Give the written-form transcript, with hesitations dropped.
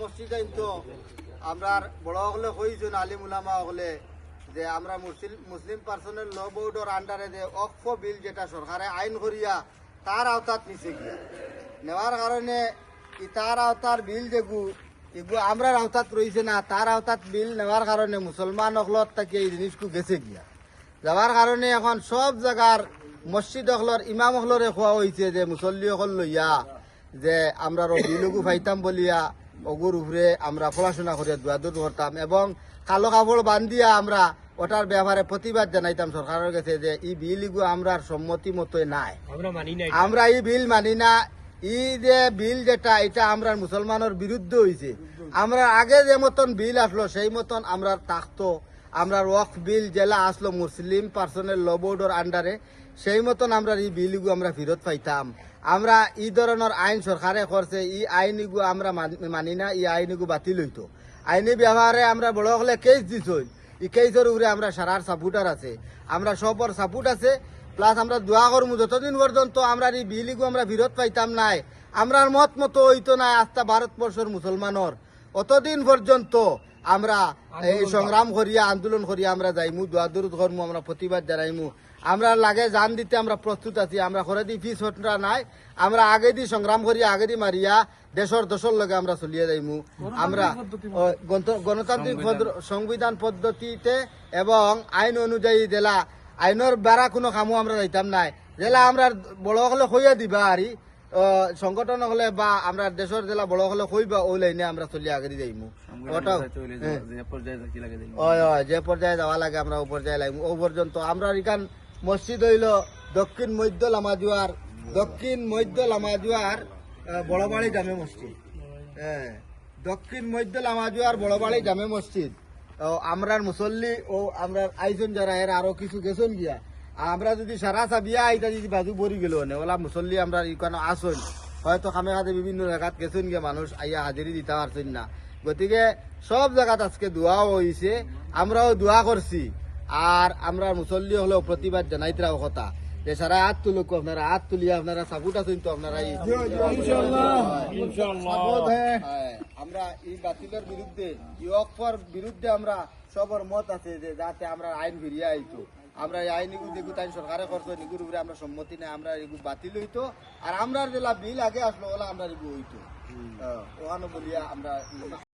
মসজিদ তো আমরা বড় হলে হইছেন আলিম উলামা হলে যে আমরা মুসলিম পার্সোনাল ল বোর্ডের আন্ডারে যে অক্ফ বিল যেটা সরকারে আইন করিয়া তার আওতাত নিচে গিয়া নেওয়ার কারণে তার আওতার বিল এগু আমরা আওতাত রয়েছে না, তার আওতাত বিল নেওয়ার কারণে মুসলমান অকলত তাকে এই জিনিসটু গেছে গিয়া যাওয়ার কারণে এখন সব জায়গার মসজিদ অকলর ইমাম অকলরে খোয়া হয়েছে যে মুসল্লি অকল লইয়া যে আমরা বিলুগু ফাইতাম বলিয়া অগুর উপরে আমরা পড়াশোনা করিয়া দোয়াদুর করতাম এবং কালো কাপড় বান্ধিয়া আমরা ওটার ব্যাপারে প্রতিবাদ জানাইতাম সরকারের কাছে যে এই বিলগুলো আমরা সম্মতি মতোই নাই, আমরা এই বিল মানি না। এই যে বিল যেটা এটা আমরা মুসলমানের বিরুদ্ধে হয়েছে। আমরা আগে যে মতন বিল আসলো সেই মতন আমরা থাকতো, আমরা ওয়াকফ বিল জেলা আসলো মুসলিম পার্সোনাল ল বোর্ডের আন্ডারে, সেই মতন আমরা এই বিলগুলো আমরা ফেরত পাইতাম। আমরা এই ধরনের আইন সরকারে করছে, এই আইনগু আমরা মানি না, এই আইনগু বাতিল হইতো। আইনি ব্যবহারে আমরা বড় হলে কেস দিছই, এই কেসের উপরে আমরা সারার সাপোর্টার আছে, আমরা সবর সাপোর্ট আছে। প্লাস আমরা দোয়া করবো যতদিন পর্যন্ত আমরা এই বিলগু আমরা ফেরত পাইতাম নাই, আমরার মত মতো হইতো না আস্থা ভারতবর্ষের মুসলমানের, অতদিন পর্যন্ত আমরা এই সংগ্রাম করিয়া আন্দোলন করিয়া আমরা যাইমু, দোয়া দরুদ করমু, আমরা প্রতিবাদ জানাইমু। আমরা লাগে জান দিতে আমরা প্রস্তুত আছি, আমরা করে দিই ফিস হটরা নাই, আমরা আগে দি সংগ্রাম করিয়া আগে দি মারিয়া দেশর দশর লগে আমরা চলিয়ে যাইমু। আমরা গণতান্ত্রিক সংবিধান পদ্ধতিতে এবং আইন অনুযায়ী জেলা আইনের বেড়া কোনো কামও আমরা যাইতাম নাই, জেলা আমরা বড় হলে হইয়া দিবা আরি সংগঠন হলে বা আমরা দেশের জেলা বড় হলে হইবা ওই লাইনে আমরা চলিয়ে আগে দি যাইমু। ওটাও যে পর্যায়ে যাওয়া লাগে আমরা ও পর্যায়ে লাগবো। ও পর্যন্ত আমরা এখান মসজিদ হইল দক্ষিণ মধ্য লামাজুয়ার বড়বাড়ি জামে মসজিদ, দক্ষিণ মধ্য লামাজুয়ার বড়বাড়ি জামে মসজিদ। আমরার মুসল্লি ও আমরা আইজন যারা এর আরো কিছু গেছেন গিয়া, আমরা যদি সারা চাবিয়া আইতা যদি বাজু বরি গেল ওলা মুসল্লি আমরা এখানে আসন হয়তো কামে কাজে বিভিন্ন জায়গাত গেছেন গিয়া, মানুষ আইয়া হাজিরি দিতে পারছেন না। গতিকে সব জায়গাত আজকে দোয়াও হয়েছে, আমরাও দোয়া করছি। আর আমরা মুসল্লি হলেও প্রতিবাদ জানাইতেও কথা যে সারা হাত তুলুক, আপনারা হাত তুলিয়া আপনারা সাপোর্ট আছেন তো আপনারা আমরা এই বাতিলের বিরুদ্ধে ইয়কফর বিরুদ্ধে আমরা সবর মত আছে যে যাতে আমরা আইন ফিরিয়ে আইতো। আমরা এই আইন যেগুলো তাই সরকারে করতো এগুলোর উপরে আমরা সম্মতি নেই, আমরা এগুলো বাতিল হইতো। আর আমরা যেগুলা বিল আগে আসলো ওলা আমরা এগুলো হইতো ওখানে বলিয়া আমরা